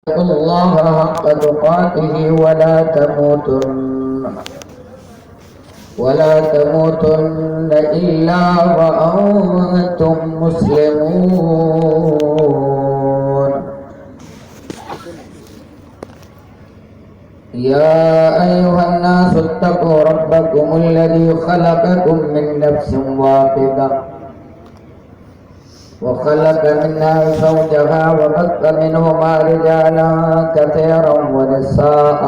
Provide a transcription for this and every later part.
اتقوا الله حق تقاته ولا تموتن إلا وأنتم مسلمون. يا أيها الناس اتقوا ربكم الذي خلقكم من نفس واحدة وخلق منها زوجها وبث منهما رجالا كثيرا ونساء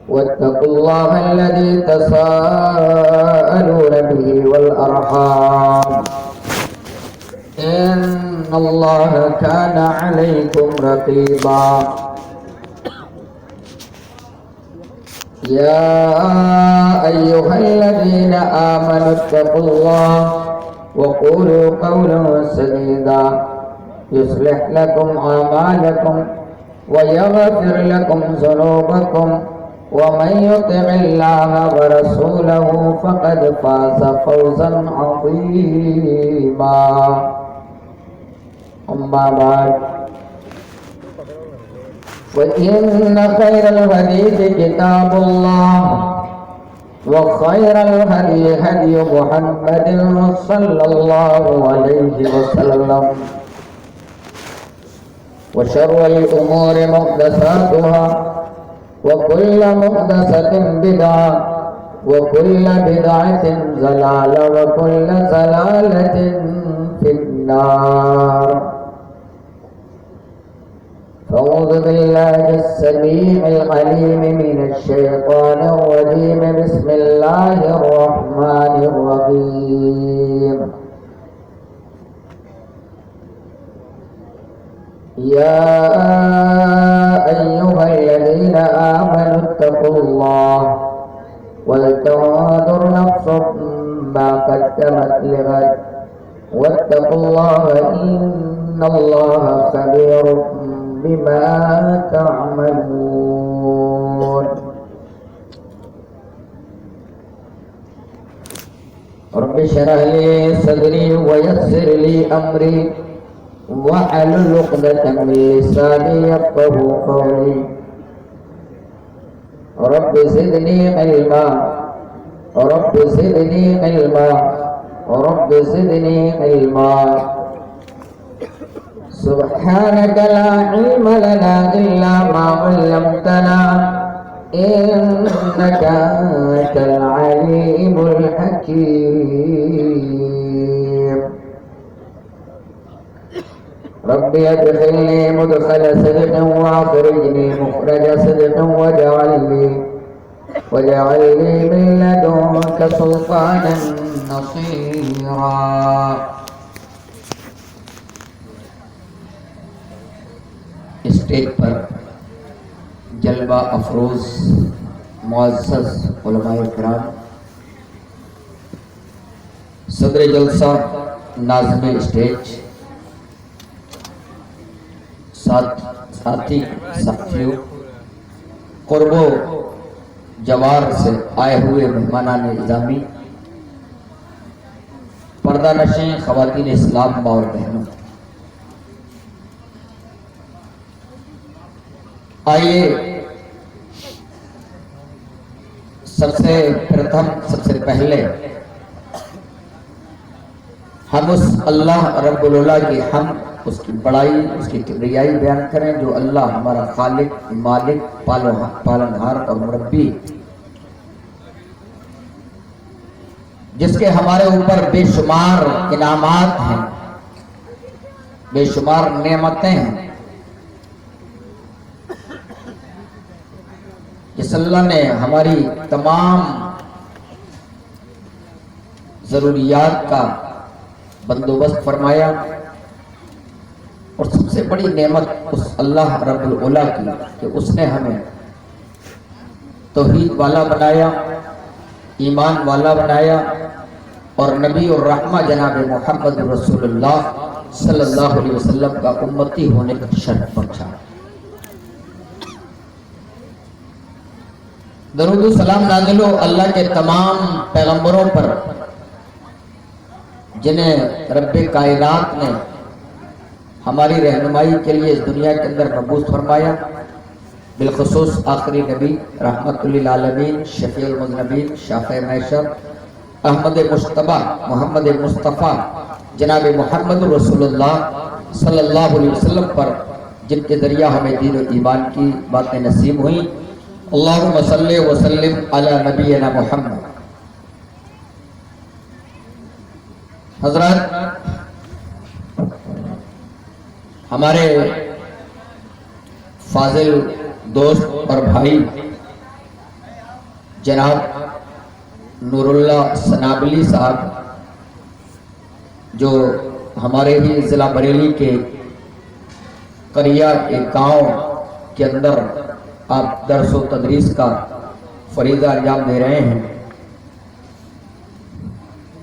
واتقوا الله الذي تساءلون به والأرحام إن الله كان عليكم رقيبا. يا أيها الذين آمنوا اتقوا الله وقولوا قولا سديدا يصلح لكم أعمالكم ويغفر لكم ذنوبكم ومن يطع الله ورسوله فقد فاز فوزا عظيما. أما بعد فإن خير الحديث كتاب الله وخير الهدي هدي محمد صلى الله عليه وسلم وشر الأمور محدثاتها وكل محدثة بدعة وكل بدعة ضلالة وكل ضلالة في النار. أعوذ بالله السميع العليم من الشيطان الرجيم. بسم الله الرحمن الرحيم. يا أيها الذين آمنوا اتقوا الله ولتنظر نفس ما قدمت لغد واتقوا الله إن الله خبير بما تعملون. رب اشرح لي صدري ويسر لي أمري واحلل عقدة من لساني يفقهوا قولي. رب زدني علما رب زدني علما رب زدني علما. سبحانك لا علم لنا إلا ما علمتنا إنك أنت العليم الحكيم. ربي أدخلني مدخل صدق وأخرجني مخرج صدق واجعل لي من لدنك سلطانا نصيرا. اسٹیج پر جلوہ افروز معزز علماء کرام، صدر جلسہ، ناظم اسٹیج، ساتھیوں، قرب و جوار سے آئے ہوئے مہمانان نظامی، پردہ نشیں خواتین اسلام اور بہنوں، آئیے سب سے پہلے ہم اس اللہ رب العلا کی حمد، اس کی بڑائی، اس کی کبریائی بیان کریں جو اللہ ہمارا خالق، مالک، پالنہار اور مربی، جس کے ہمارے اوپر بے شمار انعامات ہیں، بے شمار نعمتیں ہیں، جس اللہ نے ہماری تمام ضروریات کا بندوبست فرمایا، اور سب سے بڑی نعمت اس اللہ رب العلا کی کہ اس نے ہمیں توحید والا بنایا، ایمان والا بنایا، اور نبی الرحمہ جناب محمد رسول اللہ صلی اللہ علیہ وسلم کا امتی ہونے کا شرف بخشا۔ درود و سلام نازل ہو اللہ کے تمام پیغمبروں پر جنہیں رب کائنات نے ہماری رہنمائی کے لیے اس دنیا کے اندر مبعوث فرمایا، بالخصوص آخری نبی رحمت للعالمین شفیع المذنبین شافع محشر احمد مجتبی محمد مصطفیٰ جناب محمد رسول اللہ صلی اللہ علیہ وسلم پر، جن کے ذریعہ ہمیں دین و ایمان کی باتیں نصیب ہوئیں۔ اللہم صلی وسلم علی نبینا محمد۔ حضرات، ہمارے فاضل دوست اور بھائی جناب نور اللہ سنابلی صاحب، جو ہمارے ہی ضلع بریلی کے قریہ ایک گاؤں کے اندر آپ درس و تدریس کا فریضہ انجام دے رہے ہیں،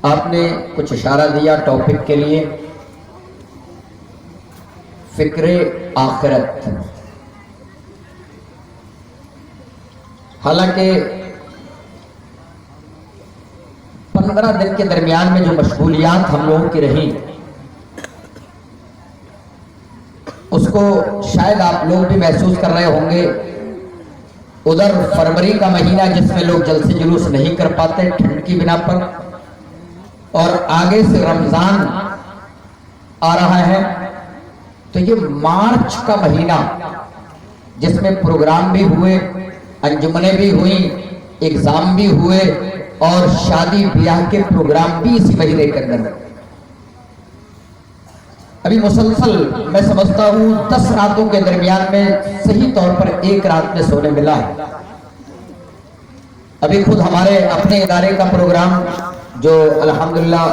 آپ نے کچھ اشارہ دیا ٹاپک کے لیے، فکر آخرت۔ حالانکہ 15 دن کے درمیان میں جو مشغولیات ہم لوگوں کی رہیں، اس کو شاید آپ لوگ بھی محسوس کر رہے ہوں گے۔ ادھر فروری کا مہینہ جس میں لوگ جلسے جلوس نہیں کر پاتے ٹھنڈ کی بنا پر، اور آگے سے رمضان آ رہا ہے، تو یہ مارچ کا مہینہ جس میں پروگرام بھی ہوئے، انجمنیں بھی ہوئیں، ایگزام بھی ہوئے، اور شادی بیاہ کے پروگرام بھی اسی مہینے کے اندر۔ ابھی مسلسل میں سمجھتا ہوں 10 راتوں کے درمیان میں صحیح طور پر 1 رات میں سونے ملا ہے۔ ابھی خود ہمارے اپنے ادارے کا پروگرام جو الحمدللہ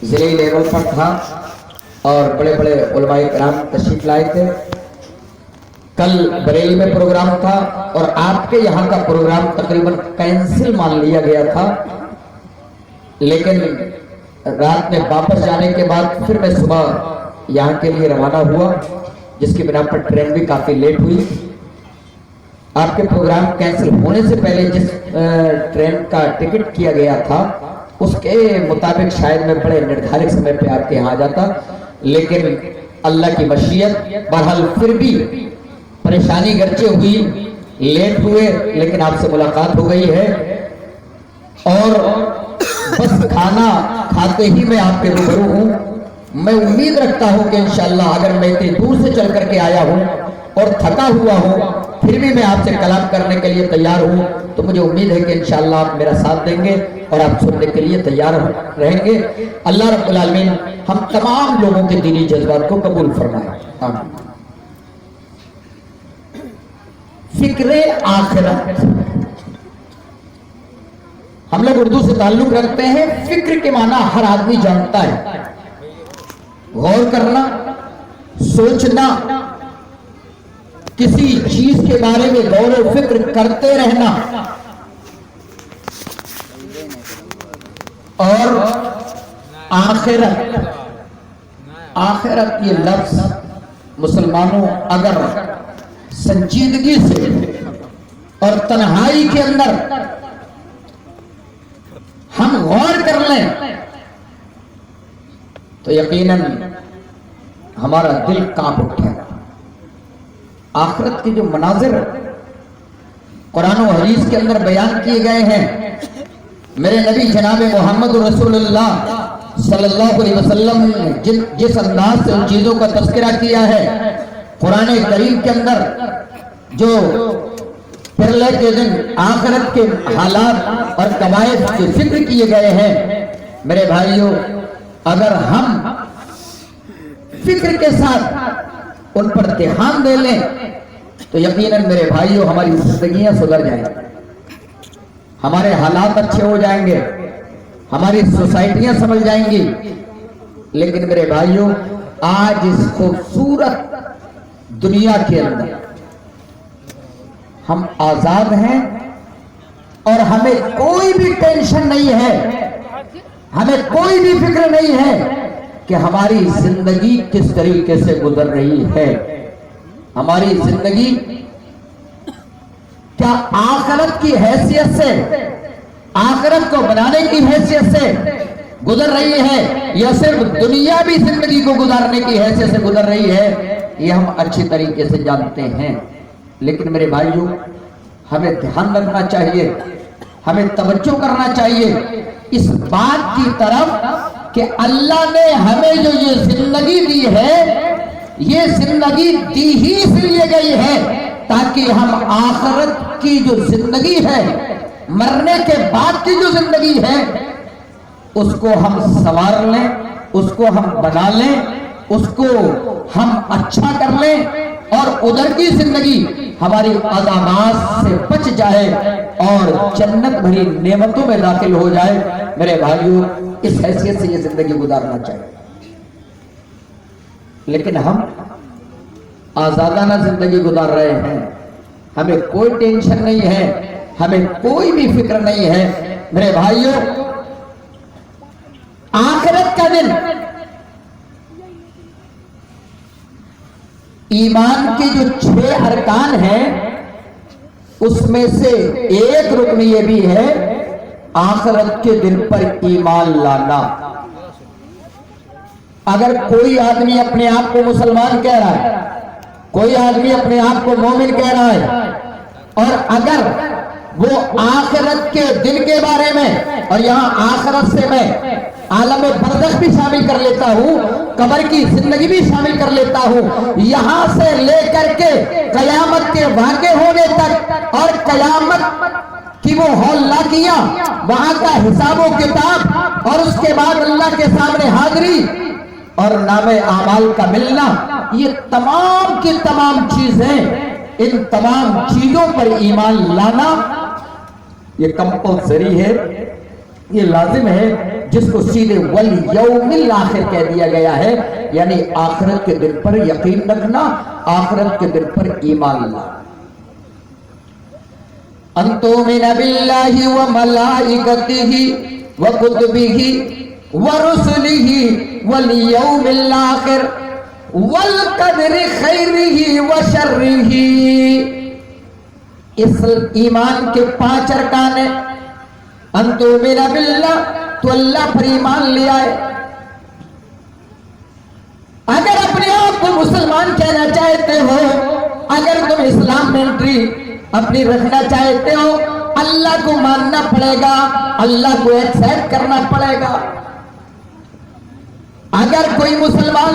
ضلعی لیول پر تھا اور بڑے بڑے علماء کرام تشریف لائے تھے، کل بریلی میں پروگرام تھا، اور آپ کے یہاں کا پروگرام تقریباً کینسل مان لیا گیا تھا، لیکن رات میں واپس جانے کے بعد پھر میں صبح یہاں کے لیے روانہ ہوا، جس کی بنا پر ٹرین بھی کافی لیٹ ہوئی۔ آپ کے پروگرام کینسل ہونے سے پہلے جس ٹرین کا ٹکٹ کیا گیا تھا، اس کے مطابق شاید میں بڑے نردھارت سمے پہ آپ کے یہاں آ جاتا، لیکن اللہ کی مشیت، بہرحال پھر بھی پریشانی گرچہ ہوئی، لیٹ ہوئے، لیکن آپ سے ملاقات ہو گئی ہے، اور بس کھانا کھاتے ہی میں آپ کے روبرو ہوں۔ میں امید رکھتا ہوں کہ انشاءاللہ اگر میں اتنی دور سے چل کر کے آیا ہوں اور تھکا ہوا ہوں، پھر بھی میں آپ سے کلام کرنے کے لیے تیار ہوں، تو مجھے امید ہے کہ انشاءاللہ آپ میرا ساتھ دیں گے اور آپ سننے کے لیے تیار رہیں گے۔ اللہ رب العالمین ہم تمام لوگوں کے دینی جذبات کو قبول فرمائے، آمین۔ فکر آخرت، ہم لوگ اردو سے تعلق رکھتے ہیں، فکر کے معنی ہر آدمی جانتا ہے، غور کرنا، سوچنا، کسی چیز کے بارے میں غور و فکر کرتے رہنا، اور آخرت، آخرت یہ لفظ مسلمانوں اگر سنجیدگی سے اور تنہائی کے اندر ہم غور کر لیں تو یقیناً ہمارا دل کانپ اٹھے گا۔ آخرت کے جو مناظر قرآن و حدیث کے اندر بیان کیے گئے ہیں، میرے نبی جناب محمد رسول اللہ صلی اللہ علیہ وسلم نے جس انداز سے ان چیزوں کا تذکرہ کیا ہے، قرآن کریم کے اندر جو پرلے کے دن آخرت کے حالات اور قواعد کے ذکر کیے گئے ہیں، میرے بھائیوں اگر ہم فکر کے ساتھ ان پر دھیان دے لیں تو یقیناً میرے بھائیوں ہماری زندگیاں سدھر جائیں گی، ہمارے حالات اچھے ہو جائیں گے، ہماری سوسائٹیاں سمجھ جائیں گی۔ لیکن میرے بھائیوں آج اس خوبصورت دنیا کے اندر ہم آزاد ہیں اور ہمیں کوئی بھی ٹینشن نہیں ہے، ہمیں کوئی بھی فکر نہیں ہے کہ ہماری زندگی کس طریقے سے گزر رہی ہے۔ ہماری زندگی کیا آخرت کی حیثیت سے، آخرت کو بنانے کی حیثیت سے گزر رہی ہے یا صرف دنیاوی زندگی کو گزارنے کی حیثیت سے گزر رہی ہے، یہ ہم اچھی طریقے سے جانتے ہیں. لیکن میرے بھائیوں، ہمیں دھیان رکھنا چاہیے، ہمیں توجہ کرنا چاہیے اس بات کی طرف کہ اللہ نے ہمیں جو یہ زندگی دی ہے، یہ زندگی دی ہی اس لیے گئی ہے تاکہ ہم آخرت کی جو زندگی ہے، مرنے کے بعد کی جو زندگی ہے، اس کو ہم سنوار لیں، اس کو ہم بنا لیں، اس کو ہم اچھا کر لیں، اور ادھر کی زندگی ہماری عظامات سے بچ جائے اور جنت بھری نعمتوں میں داخل ہو جائے. میرے بھائیوں، اس حیثیت سے یہ زندگی گزارنا چاہیے. لیکن ہم آزادانہ زندگی گزار رہے ہیں، ہمیں کوئی ٹینشن نہیں ہے، ہمیں کوئی بھی فکر نہیں ہے. میرے بھائیوں، آخرت کا دن، ایمان کی جو 6 ارکان ہیں اس میں سے ایک رکن یہ بھی ہے آخرت کے دن پر ایمان لانا. اگر کوئی آدمی اپنے آپ کو مسلمان کہہ رہا ہے، کوئی آدمی اپنے آپ کو مومن کہہ رہا ہے، اور اگر وہ آخرت کے دن کے بارے میں، اور یہاں آخرت سے میں عالم برزخ بھی شامل کر لیتا ہوں، قبر کی زندگی بھی شامل کر لیتا ہوں، یہاں سے لے کر کے قیامت کے واقع ہونے تک اور قیامت کی وہ ہولناکیاں کیا، وہاں کا حساب و کتاب، اور اس کے بعد اللہ کے سامنے حاضری اور نام اعمال کا ملنا، یہ تمام کی تمام چیزیں، ان تمام چیزوں پر ایمان لانا یہ کمپلسری ہے، یہ لازم ہے، جس کو سیدھے والیوم الاخر کہہ دیا گیا ہے، یعنی آخرت کے دن پر یقین رکھنا، آخرت کے دن پر ایمان لانا. ان تؤمن باللہ وملائکتہ وکتبہ ورسلہ والیوم الاخر والقدر خیرہ وشرہ. اس ایمان کے 5 ارکان ہیں. ان تؤمن باللہ، تو اللہ پر ایمان لے آئے. اگر اپنے آپ کو مسلمان کہنا چاہتے ہو، اگر تم اسلام میں انٹری اپنی رکھنا چاہتے ہو، اللہ کو ماننا پڑے گا، اللہ کو ایکسپٹ کرنا پڑے گا. اگر کوئی مسلمان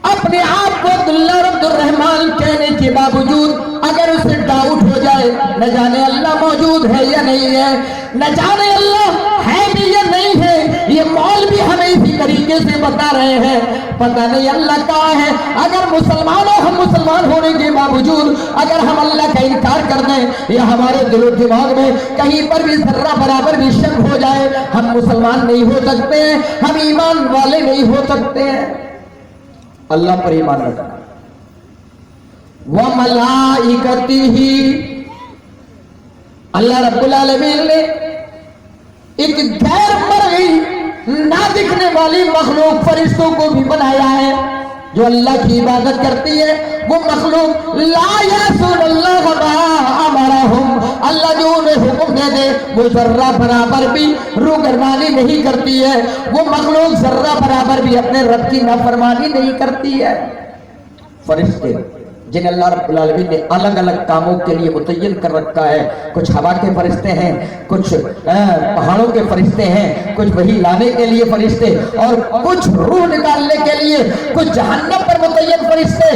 اپنے آپ کو عبداللہ رب الرحمن کہنے کے باوجود اگر اسے ڈاؤٹ ہو جائے، نہ جانے اللہ موجود ہے یا نہیں ہے، نہ جانے اللہ ہے بھی یا نہیں ہے، یہ مولوی ہمیں اسی طریقے سے بتا رہے ہیں، پتہ نہیں اللہ کہاں ہے. اگر مسلمانوں، ہم مسلمان ہونے کے باوجود اگر ہم اللہ کا انکار کر دیں، یا ہمارے دل و دماغ میں کہیں پر بھی ذرہ برابر بھی شک ہو جائے، ہم مسلمان نہیں ہو سکتے ہیں، ہم ایمان والے نہیں ہو سکتے ہیں. اللہ پر ایمان رکھنا. وَمَلَائِكَتِهِ، اللہ رب العالمین نے ایک غیر مرئی نہ دکھنے والی مخلوق فرشتوں کو بھی بنایا ہے جو اللہ کی عبادت کرتی ہے. وہ مخلوق لا یعصون اللہ ما امرہم، اللہ جو انہیں حکم دے دے وہ ذرہ برابر بھی روگردانی نہیں کرتی ہے. وہ مخلوق ذرہ برابر بھی اپنے رب کی نافرمانی نہیں کرتی ہے. فرشتے جن اللہ رب العالمین نے الگ الگ کاموں کے لیے متعین کر رکھا ہے، کچھ ہوا کے فرشتے ہیں، کچھ پہاڑوں کے فرشتے ہیں، کچھ وحی لانے کے لیے فرشتے، اور کچھ روح نکالنے کے لیے، کچھ جہنم پر متعین فرشتے.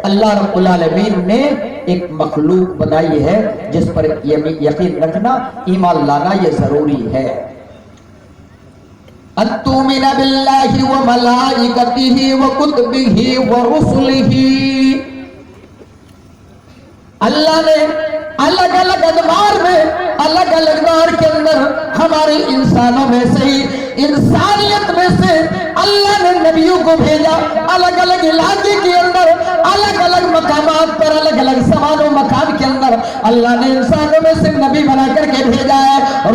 اللہ رب العالمین نے ایک مخلوق بنائی ہے جس پر یقین رکھنا، ایمان لانا یہ ضروری ہے. ان تؤمن باللہ وملائکتہ وکتبہ ورسلہ. اللہ نے الگ الگ ادوار میں، الگ الگ دور کے اندر ہمارے انسانوں میں سے ہی، انسانیت میں سے اللہ نے نبیوں کو بھیجا. الگ الگ علاقے کے اندر، الگ الگ مقامات پر، الگ الگ زمان و مکان کے اندر اللہ نے انسانوں میں سے نبی بنا کر کے بھیجا ہے. اور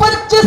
25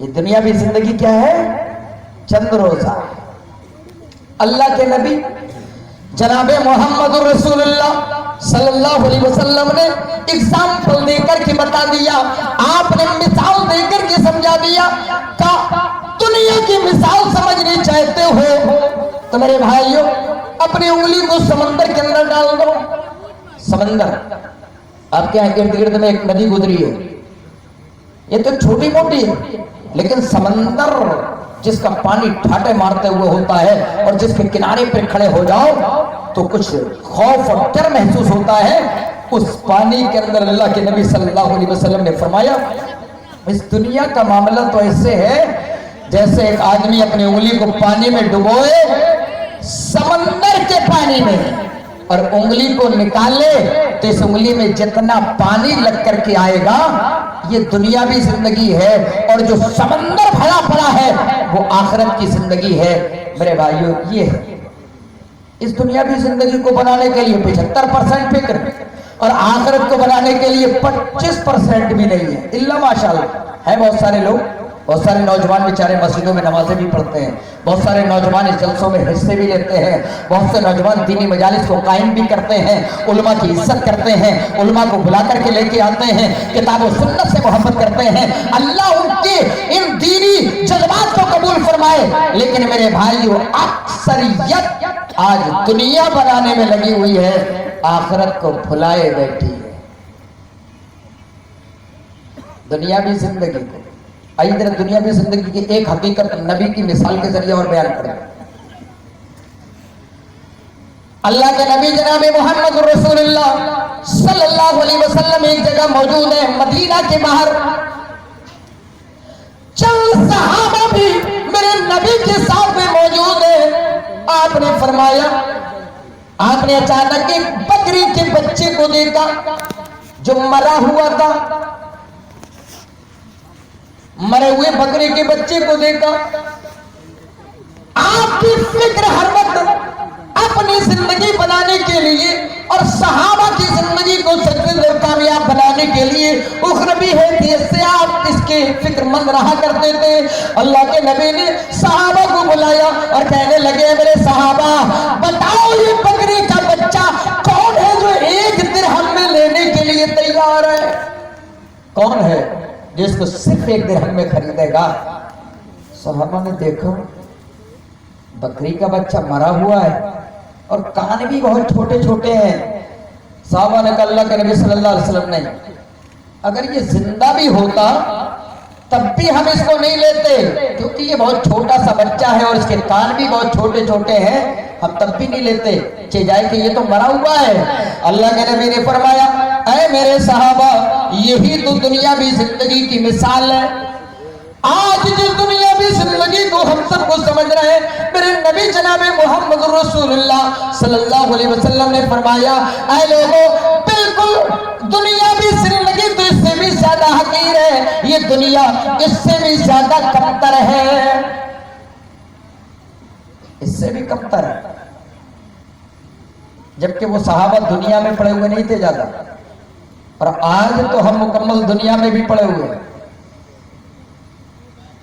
یہ دنیاوی زندگی کیا ہے؟ چند روزہ ہے۔ اللہ کے نبی جناب محمد رسول اللہ صلی اللہ علیہ وسلم نے اگزامپل دے کر کے بتا دیا، آپ نے مثال دے کر کے سمجھا دیا کہ دنیا کی مثال سمجھنی چاہتے ہو تو میرے بھائیوں اپنی انگلی کو سمندر کے اندر ڈال دو۔ سمندر آپ کے یہاں ارد گرد میں ایک ندی گزری ہے، یہ تو چھوٹی موٹی ہے، لیکن سمندر جس کا پانی ٹھاٹے مارتے ہوئے ہوتا ہے اور جس کے کنارے پر کھڑے ہو جاؤ تو کچھ خوف اور ڈر محسوس ہوتا ہے، اس پانی کے اندر اللہ کے نبی صلی اللہ علیہ وسلم نے فرمایا اس دنیا کا معاملہ تو ایسے ہے جیسے ایک آدمی اپنی انگلی کو پانی میں ڈبوئے سمندر کے پانی میں اور انگلی کو نکالے تو اس انگلی میں جتنا پانی لگ کر کے آئے گا یہ دنیاوی زندگی ہے، اور جو سمندر بھرا پڑا ہے وہ آخرت کی زندگی ہے۔ میرے بھائیو یہ ہے، اس دنیاوی زندگی کو بنانے کے لیے 75% فکر اور آخرت کو بنانے کے لیے 25% بھی نہیں ہے، الا ماشاءاللہ ہے بہت سارے لوگ، بہت سارے نوجوان بیچارے مسجدوں میں نمازیں بھی پڑھتے ہیں، بہت سارے نوجوان اس جلسوں میں حصے بھی لیتے ہیں، بہت سے نوجوان دینی مجالس کو قائم بھی کرتے ہیں، علماء کی عزت کرتے ہیں، علماء کو بلا کر کے لے کے آتے ہیں، کتاب و سنت سے محبت کرتے ہیں، اللہ ان کے ان دینی جذبات کو قبول فرمائے۔ لیکن میرے بھائیو اکثریت آج دنیا بنانے میں لگی ہوئی ہے، آخرت کو بھلائے بیٹھی ہے۔ دنیاوی زندگی کو ادھر دنیاوی زندگی کی ایک حقیقت نبی کی مثال کے ذریعے اور بیان کریں۔ اللہ کے نبی جناب محمد رسول اللہ صلی اللہ علیہ وسلم ایک جگہ موجود ہے مدینہ کے باہر، چند صحابہ بھی میرے نبی کے ساتھ میں موجود ہے۔ آپ نے فرمایا، آپ نے اچانک ایک بکری کے بچے کو دیکھا جو مرا ہوا تھا، مرے ہوئے بکرے کے بچے کو دیکھا۔ آپ کی فکر ہر وقت اپنی زندگی بنانے کے لیے اور صحابہ کی زندگی کو سکسیس اور کامیاب بنانے کے لیے اخروی حیثیت سے آپ اس کے فکر مند رہا کرتے تھے۔ اللہ کے نبی نے صحابہ کو بلایا اور کہنے لگے میرے صحابہ بتاؤ یہ بکری کا بچہ کون ہے جو 1 درہم میں لینے کے لیے تیار ہے؟ کون ہے جس کو صرف 1 درہم میں خریدے گا؟ صحابہ نے دیکھا بکری کا بچہ مرا ہوا ہے اور کان بھی بہت چھوٹے چھوٹے ہیں۔ صحابہ نے کہا اللہ کے نبی صلی اللہ علیہ وسلم نے اگر یہ زندہ بھی ہوتا تب بھی ہم اس کو نہیں لیتے، کیونکہ یہ بہت چھوٹا سا بچہ ہے اور اس کے کان بھی بہت چھوٹے چھوٹے ہیں، ہم تب بھی نہیں لیتے کہ جائے کہ یہ تو مرا ہوا ہے۔ اللہ کے نبی نے فرمایا اے میرے صحابہ یہی تو دنیاوی زندگی کی مثال ہے۔ آج جس دنیاوی زندگی کو ہم سب کو سمجھ رہے ہیں، میرے نبی جناب محمد رسول اللہ صلی اللہ علیہ وسلم نے فرمایا اے لوگوں بالکل دنیاوی زندگی تو اس سے بھی زیادہ حقیر ہے، یہ دنیا اس سے بھی زیادہ کمتر ہے، اس سے بھی کمتر ہے۔ جبکہ وہ صحابہ دنیا میں پڑے ہوئے نہیں تھے زیادہ، اور آج تو ہم مکمل دنیا میں بھی پڑے ہوئے ہیں۔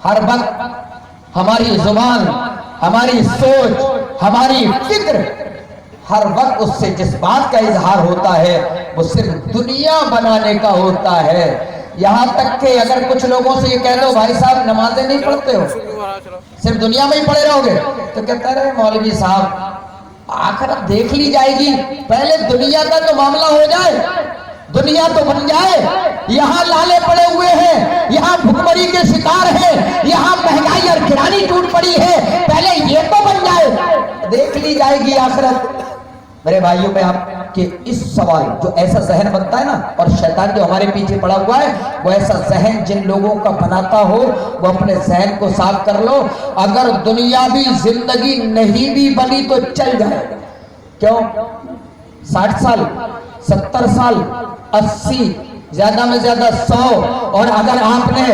ہر وقت ہماری زبان، ہماری سوچ، ہماری فکر ہر وقت اس سے جس بات کا اظہار ہوتا ہے وہ صرف دنیا بنانے کا ہوتا ہے۔ یہاں تک کہ اگر کچھ لوگوں سے یہ کہہ دو بھائی صاحب نمازیں نہیں پڑھتے ہو، صرف دنیا میں ہی پڑے رہو گے، تو کہتا رہے مولوی صاحب آخرت دیکھ لی جائے گی، پہلے دنیا کا تو معاملہ ہو جائے، دنیا تو بن جائے۔ یہاں لالے پڑے ہوئے ہیں، یہاں بھکمری کے شکار ہیں، یہاں مہنگائی اور گرانی ٹوٹ پڑی ہے، پہلے یہ تو بن جائے، دیکھ لی جائے گی آخرت۔ میرے بھائیوں میں آپ کے اس سوال جو ایسا ذہن بنتا ہے نا، اور شیطان جو ہمارے پیچھے پڑا ہوا ہے وہ ایسا ذہن جن لوگوں کا بناتا ہو وہ اپنے ذہن کو صاف کر لو۔ اگر دنیاوی زندگی نہیں بھی بنی تو چل جائے، کیوں 60 سال 70 سال 80 زیادہ میں زیادہ 100، اور اگر آپ نے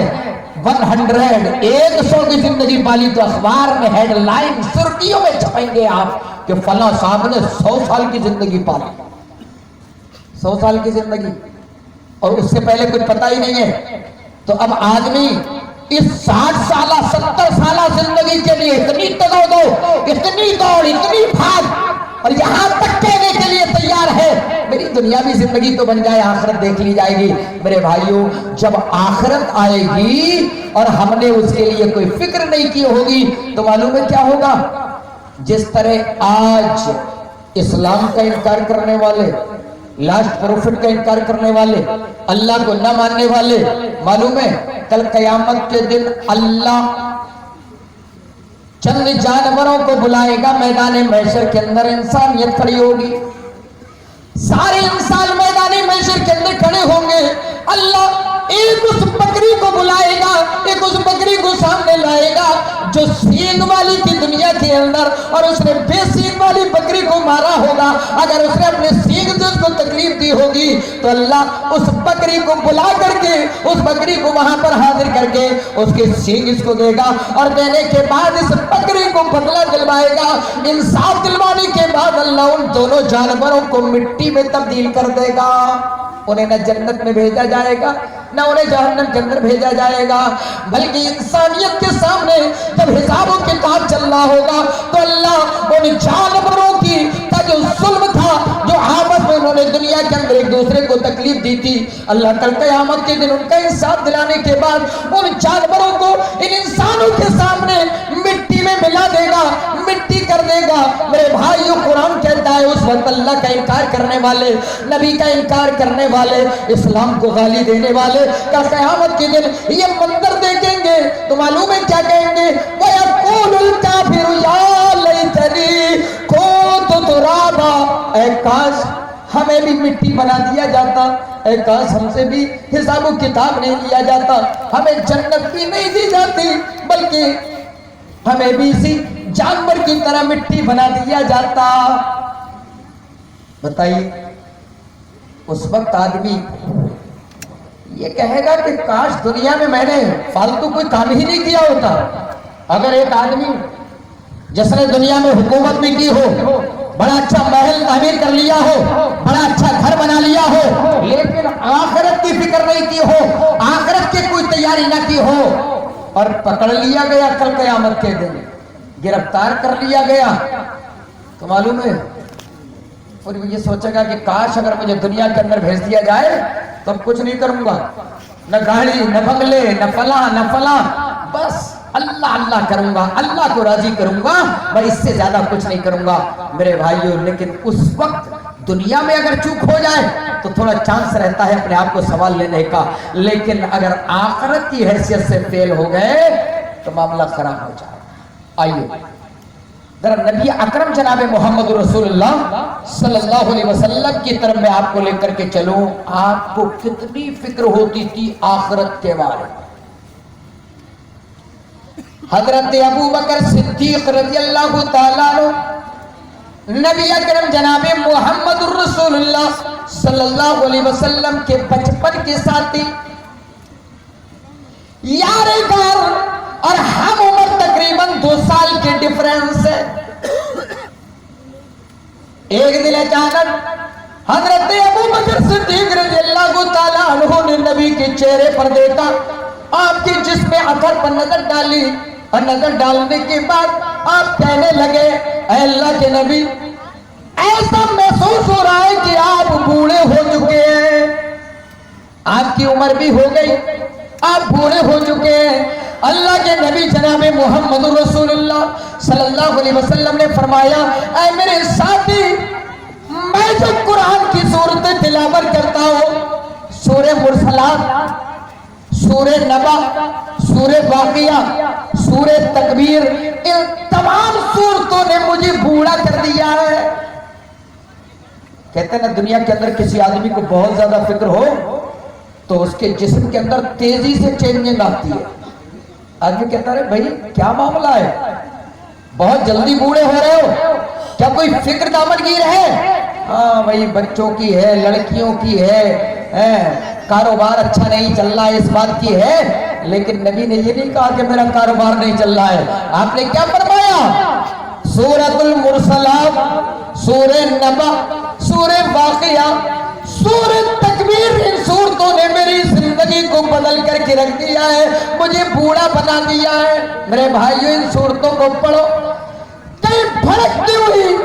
100 کی زندگی پالی تو اخبار میں ہیڈ لائن سرخیوں میں چھپیں گے آپ کہ فلاں صاحب نے 100 سال کی زندگی پالی، 100 سال کی زندگی، اور اس سے پہلے کچھ پتہ ہی نہیں ہے۔ تو اب آدمی اس 60 سالہ 70 سالہ زندگی کے لیے اتنی تگو اتنی دوڑ اتنی بھاگ اور یہاں تک کہنے کے لیے تیار ہے میری دنیاوی زندگی تو بن جائے آخرت دیکھ لی جائے گی. میرے بھائیوں جب آخرت آئے گی اور ہم نے اس کے لیے کوئی فکر نہیں کی ہوگی تو معلوم ہے کیا ہوگا. جس طرح آج اسلام کا انکار کرنے والے لاسٹ پروفٹ کا انکار کرنے والے اللہ کو نہ ماننے والے معلوم ہے کل قیامت کے دن اللہ چند جانوروں کو بلائے گا میدان محشر کے اندر انسانیت کھڑی ہوگی سارے انسان میدان محشر کے اندر کھڑے ہوں گے اللہ ایک اس بکری کو بلائے گا ایک اس بکری کو سامنے لائے گا جو سینگ والی کی دنیا کے اندر اور اس نے بے سینگ والی بکری کو مارا ہوگا اگر اس نے اپنے سینگ سے اس کو تکلیف دی ہوگی تو اللہ اس بکری کو بلا کر کے اس بکری کو وہاں پر حاضر کر کے اس کے سینگ اس کو دے گا اور دینے کے بعد اس بکری کو بدلہ دلوائے گا. انصاف دلوانے کے بعد اللہ ان دونوں جانوروں کو مٹی میں تبدیل کر دے گا. انہیں نہ جنت میں بھیجا جائے گا نہ انہیں جہنم کے اندر بھیجا جائے گا بلکہ انسانیت کے سامنے جب حساب و کتاب چل رہا ہوگا تو اللہ ان جانوروں کی کا جو ظلم تھا جو آپس میں انہوں نے دنیا کے اندر ایک دوسرے کو تکلیف دی تھی اللہ کل قیامت کے دن ان کا انصاف دلانے کے بعد ان جانوروں کو ان انسانوں کے سامنے مٹی میں ملا دے گا مٹی کر دے گا. میرے بھائیو قرآن کہتا ہے اس وقت اللہ کا انکار کرنے والے نبی کا انکار کرنے والے اسلام کو گالی دینے والے کا قیامت کے دن یہ منظر دیکھیں گے تو معلوم ہے کیا کہیں گے وَيَقُولُ الْكَافِرُ يَا لَيْتَنِي كُنتُ تُرَابًا اے کاش ہمیں بھی مٹی بنا دیا جاتا اے کاش ہم سے بھی حساب و کتاب نہیں لیا جاتا ہمیں جنت بھی نہیں دی جاتی بلکہ ہمیں بھی اسی جانور کی طرح مٹی بنا دیا جاتا. بتائیے اس وقت آدمی یہ کہے گا کہ کاش دنیا میں نے فالتو کوئی کام ہی نہیں کیا ہوتا. اگر ایک آدمی جس نے دنیا میں حکومت بھی کی ہو بڑا اچھا محل تعمیر کر لیا ہو بڑا اچھا گھر بنا لیا ہو لیکن آخرت کی فکر نہیں کی ہو آخرت کی کوئی تیاری نہ کی ہو اور پکڑ لیا گیا کل قیامت کے دن گرفتار کر لیا گیا تو معلوم ہے اور یہ سوچے گا کہ کاش اگر مجھے دنیا کے اندر بھیج دیا جائے تو اب کچھ نہیں کروں گا نہ گاڑی نہ بنگلے نہ فلاں بس اللہ اللہ کروں گا اللہ کو راضی کروں گا میں اس سے زیادہ کچھ نہیں کروں گا. میرے بھائیو لیکن اس وقت دنیا میں اگر چوک ہو جائے تو تھوڑا چانس رہتا ہے اپنے آپ کو سوال لینے کا لیکن اگر آخرت کی حیثیت سے فیل ہو گئے تو معاملہ خراب ہو جائے. آئیے ذرا نبی اکرم جناب محمد رسول اللہ صلی اللہ علیہ وسلم کی طرف میں آپ کو لے کر کے چلوں. آپ کو کتنی فکر ہوتی تھی آخرت کے بارے میں. حضرت ابو بکر صدیق رضی اللہ تعالیٰ عنہ نبی اکرم جناب محمد رسول اللہ صلی اللہ علیہ وسلم کے بچپن کے ساتھی یار غار اور ہم عمر تقریباً 2 سال کے ڈیفرنس ہے. ایک دن اچانک حضرت ابو بکر صدیق رضی اللہ تعالیٰ عنہ نے نبی کے چہرے پر دیکھا آپ کے جسم اثر پر نظر ڈالی اور نظر ڈالنے کے بعد آپ کہنے لگے اے اللہ کے نبی ایسا محسوس ہو رہا ہے کہ آپ بوڑھے ہو چکے ہیں آپ کی عمر بھی ہو گئی آپ بوڑھے ہو چکے ہیں. اللہ کے نبی جناب محمد رسول اللہ صلی اللہ علیہ وسلم نے فرمایا اے میرے ساتھی میں جو قرآن کی صورتیں تلاوت کرتا ہوں سورہ مرسلات سورہ نبا سورہ واقعہ سورہ تکبیر ان تمام صورتوں نے مجھے بوڑھا کر دیا ہے. کہتے ہیں نا دنیا کے اندر کسی آدمی کو بہت زیادہ فکر ہو تو اس کے جسم کے اندر تیزی سے چینجنگ آتی ہے. آدمی کہتا ہے بھائی کیا معاملہ ہے بہت جلدی بوڑھے ہو رہے ہو کیا کوئی فکر دامنگیر ہے؟ ہاں بھائی بچوں کی ہے لڑکیوں کی ہے کاروبار اچھا نہیں چل رہا ہے اس بات کی ہے. لیکن نبی نے یہ نہیں کہا کہ میرا کاروبار نہیں چل رہا ہے. آپ نے کیا فرمایا سورۃ المرسلات سورہ نبا سورہ واقعہ سورہ تکبیر ان صورتوں نے میری زندگی کو بدل کر کے رکھ دیا ہے، مجھے بوڑھا بنا دیا ہے۔ میرے بھائیوں ان صورتوں کو پڑھو، کئی بھڑکتی ہوئی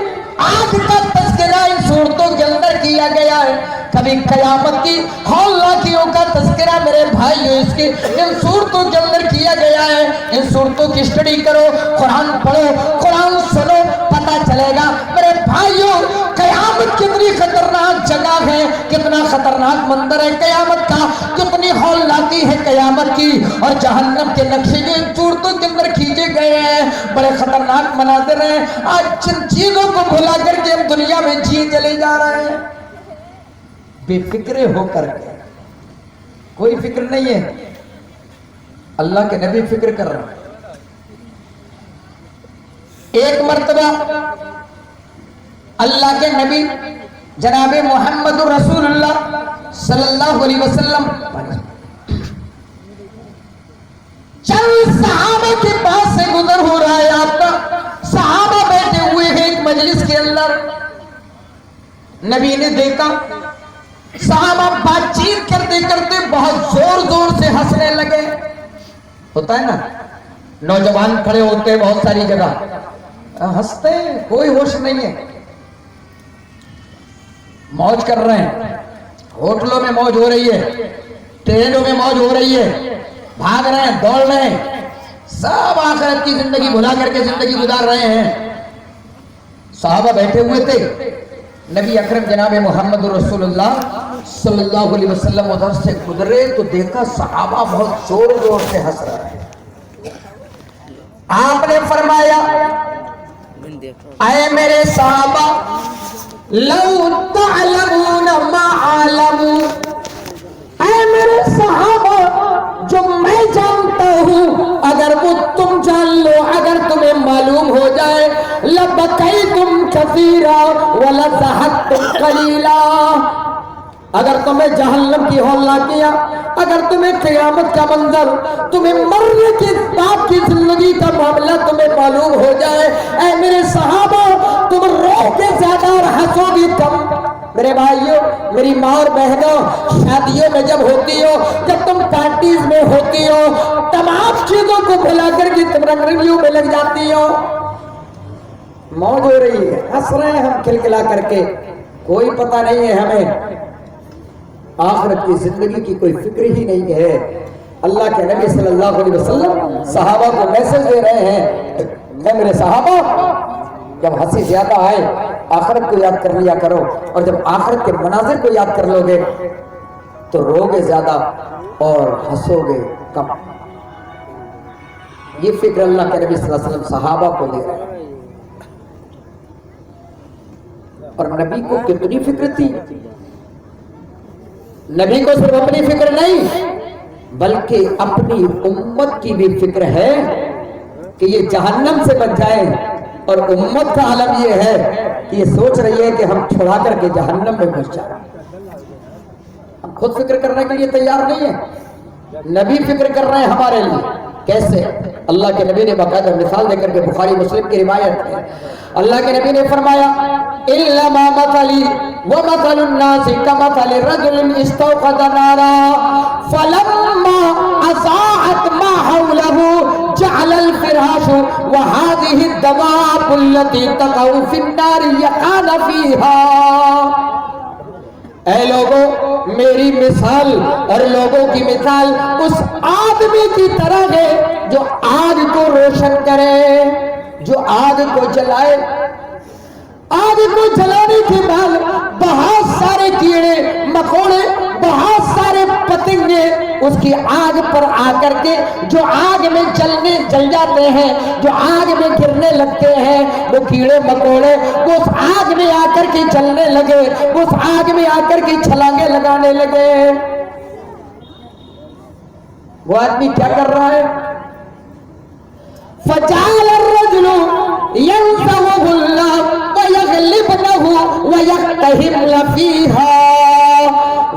آگ کا تذکرہ ان صورتوں کے اندر کیا گیا ہے، کبھی قیامت کی ہولناکیوں کا تذکرہ میرے بھائیوں اس کی ان صورتوں کے اندر کیا گیا ہے۔ ان صورتوں کی اسٹڈی کرو، قرآن پڑھو، قرآن سنو، پتہ چلے گا میرے بھائیوں قیامت کتنی خطرناک جگہ ہے، کتنا خطرناک منظر ہے قیامت کا، کتنی ہولناکی ہے قیامت کی، اور جہنم کے نقشے جو ان صورتوں کے اندر کھینچے گئے ہیں بڑے خطرناک مناظر ہیں۔ آج جن چیزوں کو بھلا کر کے ہم دنیا میں جی چلے جا رہے ہیں بے فکرے ہو کر کے، کوئی فکر نہیں ہے۔ اللہ کے نبی فکر کر رہا ہے۔ ایک مرتبہ اللہ کے نبی جناب محمد رسول اللہ صلی اللہ علیہ وسلم چند صحابہ کے پاس سے گزر ہو رہا ہے، آپ کا صحابہ بیٹھے ہوئے ہیں ایک مجلس کے اندر۔ نبی نے دیکھا صحابہ بات چیت کرتے کرتے بہت زور زور سے ہنسنے لگے۔ ہوتا ہے نا نوجوان کھڑے ہوتے ہیں بہت ساری جگہ، ہنستے ہیں، کوئی ہوش نہیں ہے، موج کر رہے ہیں، ہوٹلوں میں موج ہو رہی ہے، ٹرینوں میں موج ہو رہی ہے، بھاگ رہے ہیں، دوڑ رہے ہیں، سب آخرت کی زندگی بھلا کر کے زندگی گزار رہے ہیں۔ صحابہ بیٹھے ہوئے تھے، نبی اکرم جناب محمد رسول اللہ صلی اللہ علیہ وسلم ادھر سے گزرے تو دیکھا صحابہ بہت زور زور سے ہنس رہے ہیں۔ آپ نے فرمایا اے میرے صحابہ لو تعلمون ما عالمون، اے میرے صحابہ جو میں جانتا ہوں اگر وہ تم جان لو، اگر تمہیں معلوم ہو جائے لبکیتم کثیرا ولضحکتم قلیلا، اگر تمہیں جہنم کی ہولناکیاں، اگر تمہیں قیامت کا منظر، تمہیں مرنے کے بعد کی زندگی کا معاملہ تمہیں معلوم ہو جائے، اے میرے صحابہ تم رو کے زیادہ اور ہنسو گی کم۔ میرے بھائیوں، میری ماں اور بہنوں، شادیوں میں جب ہوتی ہو، جب تم پارٹیز میں ہوتی ہو، تمام چیزوں کو بھلا کر کے تم رنگ رنگیوں میں لگ جاتی ہو، موج ہو رہی ہے، ہنس رہے ہیں ہم کھلکھلا کر کے، کوئی پتہ نہیں ہے ہمیں آخرت کی زندگی کی کوئی فکر ہی نہیں ہے۔ اللہ کے نبی صلی اللہ علیہ وسلم صحابہ کو میسج دے رہے ہیں، اے میرے صحابہ جب ہنسی زیادہ آئے آخرت کو یاد کر لیا کرو، اور جب آخرت کے مناظر کو یاد کر لو گے تو رو گے زیادہ اور ہنسو گے کم۔ یہ فکر اللہ کے نبی صلی اللہ علیہ وسلم صحابہ کو دے رہے ہیں، اور نبی کو کتنی فکر تھی، نبی کو صرف اپنی فکر نہیں بلکہ اپنی امت کی بھی فکر ہے کہ یہ جہنم سے بچ جائے، اور امت کا عالم یہ ہے کہ یہ سوچ رہی ہے کہ ہم چھڑا کر کے جہنم میں گھس جائیں۔ ہم خود فکر کرنے کے لیے تیار نہیں ہے، نبی فکر کر رہے ہیں ہمارے لیے۔ کیسے؟ اللہ کے نبی نے باقاعدہ مثال دے کر کے، بخاری مسلم کی روایت ہے، اللہ کے نبی نے فرمایا انما مثلی ومثل الناس كمثل رجل استوقد نارا فلما اضاءت ما حوله جعل الفراش وهذه الدواب التي تقع في النار يقعن فيها۔ اے لوگوں میری مثال اور لوگوں کی مثال اس آدمی کی طرح ہے جو آگ کو روشن کرے، جو آگ کو جلائے، آگ کو جلانے کے بعد بہت سارے کیڑے مکوڑے، بہت سارے پتنگے اس کی آگ پر آ کر کے جو آگ میں جل جاتے ہیں، جو آگ میں گرنے لگتے ہیں، وہ کیڑے مکوڑے وہ اس آگ میں آ کر کے جلنے لگے، وہ اس آگ میں آ کر کے چھلانگے لگانے لگے۔ وہ آدمی کیا کر رہا ہے؟ فَجَعَلَ الرَّجُلُ يَنْزَوُهُ اللَّهُ وَيَغْلِبْنَهُ وَيَقْتَهِمْ فِيهَا۔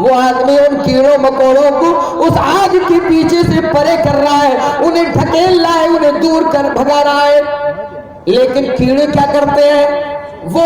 وہ آدمی ان کیڑوں مکوڑوں کو اس آگ کے پیچھے سے پرے کر رہا ہے، انہیں ڈھکیل رہا ہے، انہیں دور کر بھگا رہا ہے، لیکن کیڑے کیا کرتے ہیں؟ وہ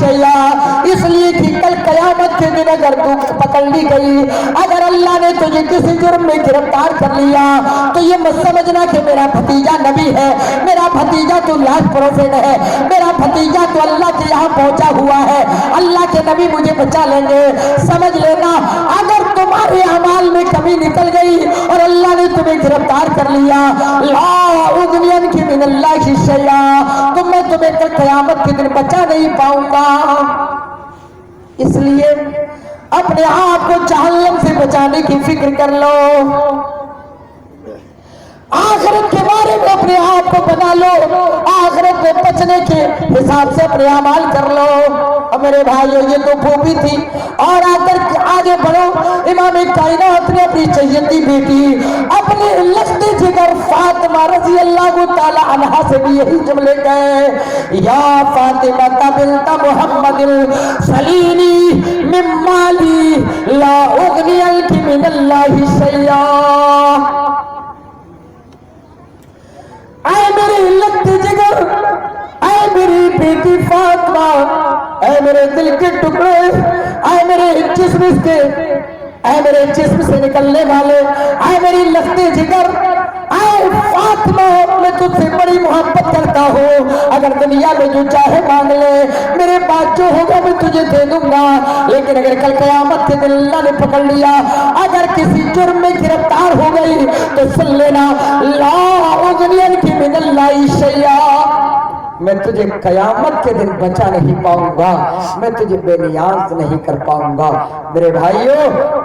شیئا، اس لیے کہ کل قیامت کے دن اگر تو پکڑ لی گئی، اگر اللہ نے تجھے کسی جرم میں گرفتار کر لیا تو یہ مت سمجھنا کہ میرا بھتیجا نبی ہے، میرا بھتیجا تو لاسٹ پروفیٹ ہے، میرا بھتیجا تو اللہ کے یہاں پہنچا ہوا ہے، اللہ کے نبی مجھے بچا لیں گے۔ سمجھ لینا اگر تمہارے اعمال میں کمی نکل گئی اور اللہ نے تمہیں گرفتار کر لیا، لا اغنی عنک من اللہ شیئا، تو میں تمہیں کل قیامت کے دن بچا نہیں پاؤں گا۔ اس لیے اپنے آپ کو جہنم سے بچانے کی فکر کر لو، آخرت کے بارے میں اپنے آپ کو بنا لو، آخرت میں بچنے کے حساب سے اپنے اعمال کر لو۔ اور میرے بھائیو یہ تو پھوپھی تھی، اور آگے بڑھو، امام کائنات نے اپنی چہیتی بیٹی اپنے لشت جگر فاطمہ رضی اللہ تعالی عنہا سے بھی یہی جملے کہے، یا فاطمہ بنت محمد سلینی من مالی لا اغنی عنک من اللہ شیئا۔ اے میری لگتی جگر، اے میری بیٹی فاطمہ، اے میرے دل کے ٹکڑے، اے میرے جسم کے، اے میرے جسم سے نکلنے والے، اے میری لگتی جگر، اے فاطمہ، میں تجھ سے بڑی محبت کرتا ہوں، اگر دنیا میں جو چاہے مانگ لے، میرے پاس جو ہوگا میں تجھے دے دوں گا، لیکن اگر کل قیامت کے دن اللہ نے پکڑ لیا، اگر کسی جرم میں گرفتار ہو گئی تو سن لینا، لا اغنی عنک من اللہ شیئا، میں تجھے قیامت کے دن بچا نہیں پاؤں گا، میں تجھے بے نیاز نہیں کر پاؤں گا۔ میرے بھائیو،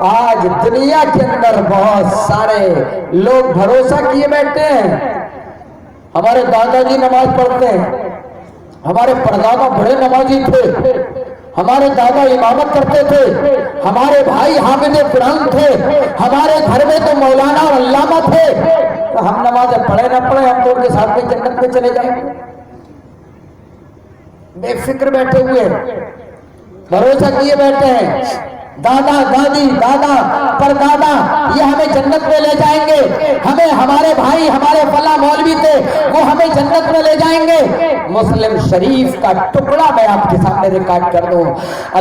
آج دنیا کے اندر بہت سارے لوگ بھروسہ کیے بیٹھے ہیں، ہمارے دادا جی نماز پڑھتے ہیں، ہمارے پردادا بڑے نمازی تھے، ہمارے دادا امامت کرتے تھے، ہمارے بھائی حافظ قرآن تھے، ہمارے گھر میں تو مولانا اور علامہ تھے، تو ہم نماز پڑھے نہ پڑھے ہم تو ان کے ساتھ میں جنت میں چلے جائیں گے۔ بے فکر بیٹھے ہوئے، بھروسہ کیے بیٹھے ہیں، دادا دادی دادا پردادا یہ ہمیں جنت میں لے جائیں گے، ہمیں ہمارے بھائی ہمارے فلاں مولوی تھے وہ ہمیں جنت میں لے جائیں گے۔ مسلم شریف کا ٹکڑا میں آپ کے سامنے ریکارڈ کر دوں،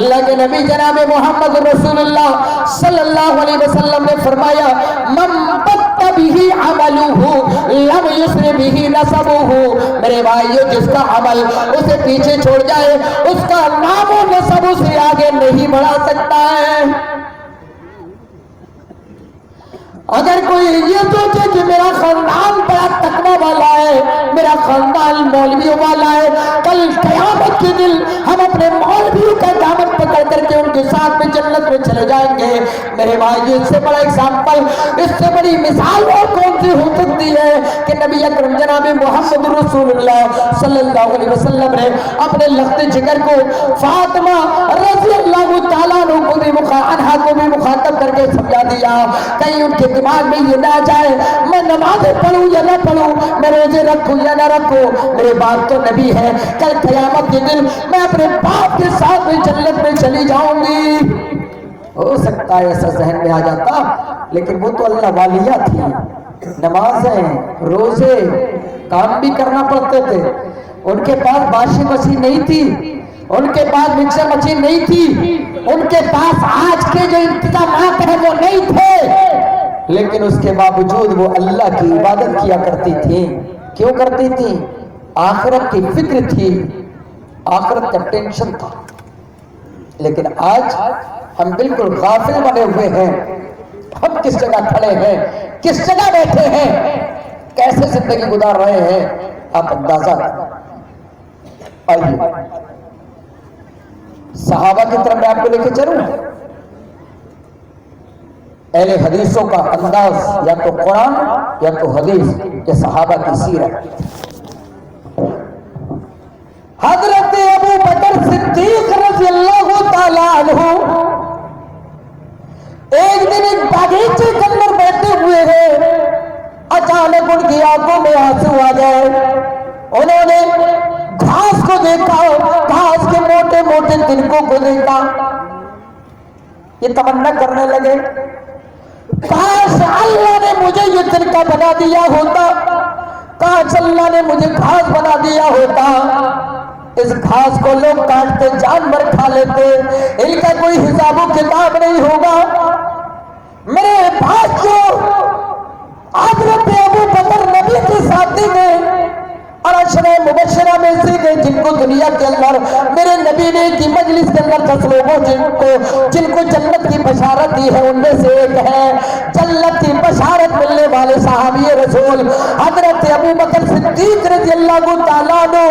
اللہ کے نبی جناب محمد رسول اللہ صلی اللہ علیہ وسلم نے فرمایا، من بط بہ عملہ لم یسر بہ نسبہ، میرے بھائیو جس کا عمل اسے پیچھے چھوڑ جائے اس کا نام و نسب اسے آگے نہیں بڑھا سکتا ہے۔ اگر کوئی یہ سوچے کہ میرا خاندان بڑا تقوی والا ہے، میرا خاندان مولویوں والا ہے، کل قیامت کے دن ہم اپنے مولویوں کا دامن پکڑ کر کے ان کے ساتھ میں جنت میں چلے جائیں گے، میرے بھائی اس سے بڑا ایگزامپل، اس سے بڑی مثال اور کون سی ہو سکتی ہے کہ نبی اکرم جناب محمد رسول اللہ صلی اللہ علیہ وسلم نے اپنے لخت جگر کو فاطمہ رضی اللہ تعالیٰ عنہ کو بھی مخاطب کر کے سمجھا دیا، کہیں ان کے دماغ میں یہ نہ جائے میں نمازیں پڑھوں یا نہ پڑھوں، میں روزے رکھوں یا نہ رکھوں، میرے باپ تو نبی ہے، کل قیامت کے دن میں اپنے باپ کے ساتھ میں جنت میں چلی جاؤں گی۔ ہو سکتا ہے ایسا ذہن میں آ جاتا، لیکن وہ تو اللہ والیہ تھی، نمازیں روزے کام بھی کرنا پڑتے تھے، ان کے پاس واشنگ مشین نہیں تھی، ان کے پاس مکسر مشین نہیں تھی، ان کے پاس آج کے جو انتظامات ہیں وہ نہیں تھے، لیکن اس کے باوجود وہ اللہ کی عبادت کیا کرتی تھی۔ کیوں کرتی تھی؟ آخرت کی فکر تھی، آخرت کا ٹینشن تھا۔ لیکن آج ہم بالکل غافل بنے ہوئے ہیں، ہم کس جگہ کھڑے ہیں، کس جگہ بیٹھے ہیں، کیسے زندگی گزار رہے ہیں، آپ اندازہ آئیے صحابہ کی طرف میں آپ کو لے کے چلوں۔ اہل حدیثوں کا انداز یا تو قرآن یا تو حدیث، یا صحابہ کی سیرت۔ حضرت ابو بکر صدیق رضی اللہ تعالیٰ عنہ ایک دن ایک باغیچے کے اندر بیٹھے ہوئے ہیں، اچانک ان کی آنکھوں میں آنسو آ گئے، انہوں نے گھاس کو دیکھا، گھاس کے موٹے موٹے تنکوں کو دیکھا، یہ تمنا کرنے لگے کاش اللہ نے مجھے یہ تنکا بنا دیا ہوتا، کاش اللہ نے مجھے گھاس بنا دیا ہوتا۔ اس گھاس کو لوگ کاٹتے جانور کھا لیتے، ان کا کوئی حساب و کتاب نہیں ہوگا۔ میرے بھائیو، حضرت ابو بکر نبی کے ساتھی میں اور عشرہ مبشرہ میں سے گئے، جن کو دنیا کے اندر میرے نبی نے کی مجلس کے اندر 10 لوگوں جن کو جنت کی بشارت دی ہے، ان میں سے ایک ہے جنت کی بشارت ملنے والے صحابی رسول حضرت ابو بکر صدیق رضی اللہ تعالیٰ عنہ۔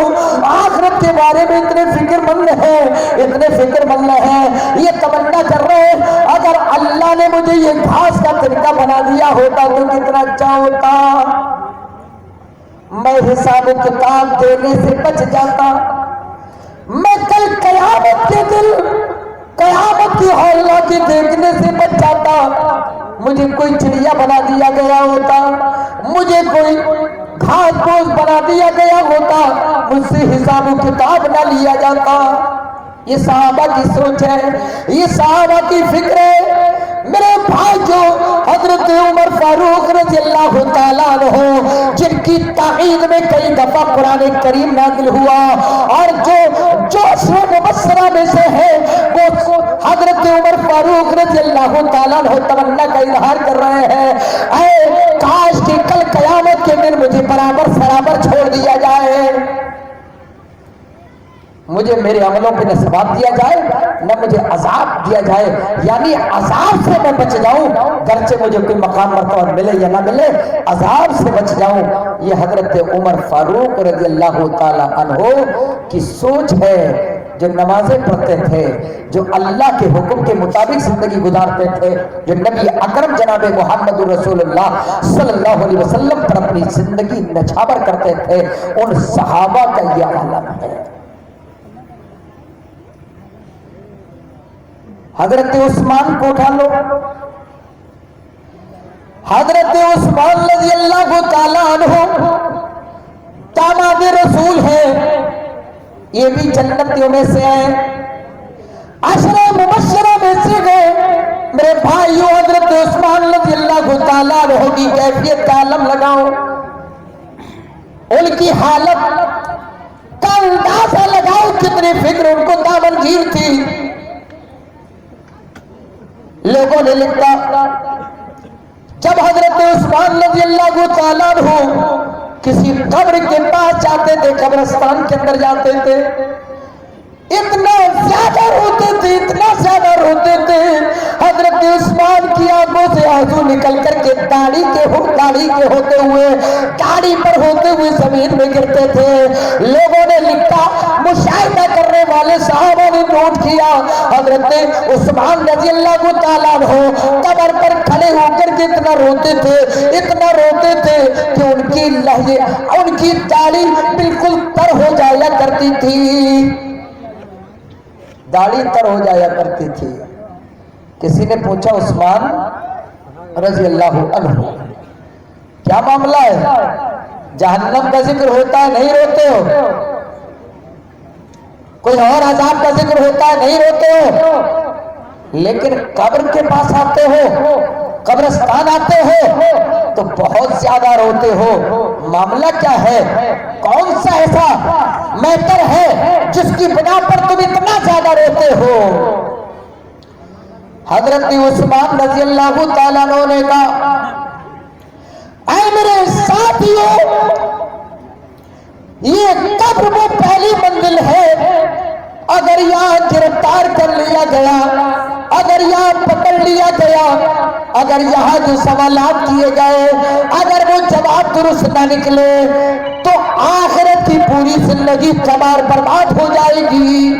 آخرت کے بارے میں اتنے فکر مند ہیں، یہ تمنا کر رہے ہیں اگر اللہ نے مجھے یہ گھاس کا طریقہ بنا دیا ہوتا تو کتنا اچھا ہوتا، میں حساب و کتاب دینے سے بچ جاتا، میں کل قیامت کے دن قیامت کی ہولنا کی دیکھنے سے بچ جاتا، مجھے کوئی چڑیا بنا دیا گیا ہوتا، مجھے کوئی گھاس پھوس بنا دیا گیا ہوتا، مجھ سے حساب و کتاب نہ لیا جاتا۔ یہ صحابہ کی سوچ ہے، یہ صحابہ کی فکر ہے۔ میرے بھائیو، حضرت عمر فاروق رضی اللہ تعالیٰ عنہ، جن کی تائید میں کئی دفعہ قرآن کریم نازل ہوا اور جو عشرہ مبشرہ میں سے ہے، وہ حضرت عمر فاروق رضی اللہ تعالیٰ عنہ تمنا کا اظہار کر رہے ہیں، اے کاش کہ کل قیامت کے دن مجھے برابر سرابر چھوڑ دیا جائے، مجھے میرے عملوں پہ نہ ثواب دیا جائے نہ مجھے عذاب دیا جائے، یعنی عذاب سے میں بچ جاؤں، گرچہ مجھے کوئی مقام مرتبہ ملے یا نہ ملے، عذاب سے بچ جاؤں۔ یہ حضرت عمر فاروق رضی اللہ تعالی عنہ کی سوچ ہے، جو نمازیں پڑھتے تھے، جو اللہ کے حکم کے مطابق زندگی گزارتے تھے، جو نبی اکرم جناب محمد رسول اللہ صلی اللہ علیہ وسلم پر اپنی زندگی نچھاور کرتے تھے، ان صحابہ کا یہ عالم ہے۔ حضرت عثمان کو اٹھا لو، حضرت عثمان رضی اللہ تعالیٰ عنہ داماد رسول ہے، یہ بھی جنتیوں میں سے ہیں، عشرہ مبشرہ میں سے گئے۔ میرے بھائیو، حضرت عثمان رضی اللہ تعالیٰ عنہ کی کیفیت کا عالم لگاؤ، ان کی حالت کا اندازہ لگاؤ، کتنی فکر ان کو دامنگیر تھی۔ لوگوں نے لکھا، جب حضرت عثمان رضی اللہ تعالیٰ عنہ کسی قبر کے پاس جاتے تھے، قبرستان کے اندر جاتے تھے، اتنا زیادہ روتے تھے، اتنا زیادہ روتے تھے، حضرت عثمان کی آنکھوں سے آنسو نکل کر کے داڑھی کے ہوتے ہوئے داڑھی پر ہوتے ہوئے زمین میں گرتے تھے۔ لوگوں نے لکھا، مشاہدہ کرنے والے صحابہ نے نوٹ کیا، حضرت عثمان رضی اللہ تعالیٰ عنہ قبر پر کھڑے ہو کر کے اتنا روتے تھے کہ ان کی داڑھی بالکل تر ہو جایا کرتی تھی، داڑھی تر ہو جایا کرتی تھی۔ کسی نے پوچھا، عثمان رضی اللہ عنہ کیا معاملہ ہے؟ جہنم کا ذکر ہوتا ہے نہیں روتے ہو؟ کوئی اور عذاب کا ذکر ہوتا ہے نہیں روتے ہو؟ لیکن قبر کے پاس آتے ہو، قبرستان آتے ہو تو بہت زیادہ روتے ہو، معاملہ کیا ہے؟ کون سا ایسا میٹر ہے جس کی بنا پر تم اتنا زیادہ روتے ہو؟ حضرت عثمان رضی اللہ تعالیٰ عنہ نے کہا، اے میرے ساتھیوں، یہ قبر وہ پہلی منزل ہے، اگر یہاں گرفتار کر لیا گیا، اگر یہاں پکڑ لیا گیا، اگر یہاں جو سوالات کیے گئے اگر وہ جواب درست نہ نکلے تو آخرت کی پوری زندگی کمار برباد ہو جائے گی۔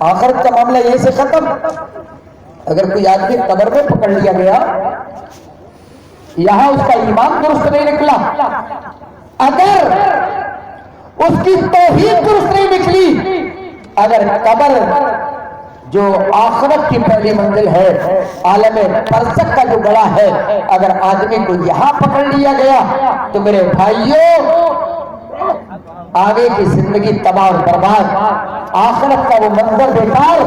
آخرت کا معاملہ یہیں سے ختم۔ اگر کوئی آدمی قبر میں پکڑ لیا گیا، یہاں اس کا ایمان درست نہیں نکلا، اگر اس کی توحید درست نہیں نکلی، اگر قبر جو آخرت کی پہلی منزل ہے، عالم برزخ کا جو گڑا ہے، اگر آدمی کو یہاں پکڑ لیا گیا تو میرے بھائیوں آگے کی زندگی تباہ و برباد، آخرت کا وہ منظر بیکار،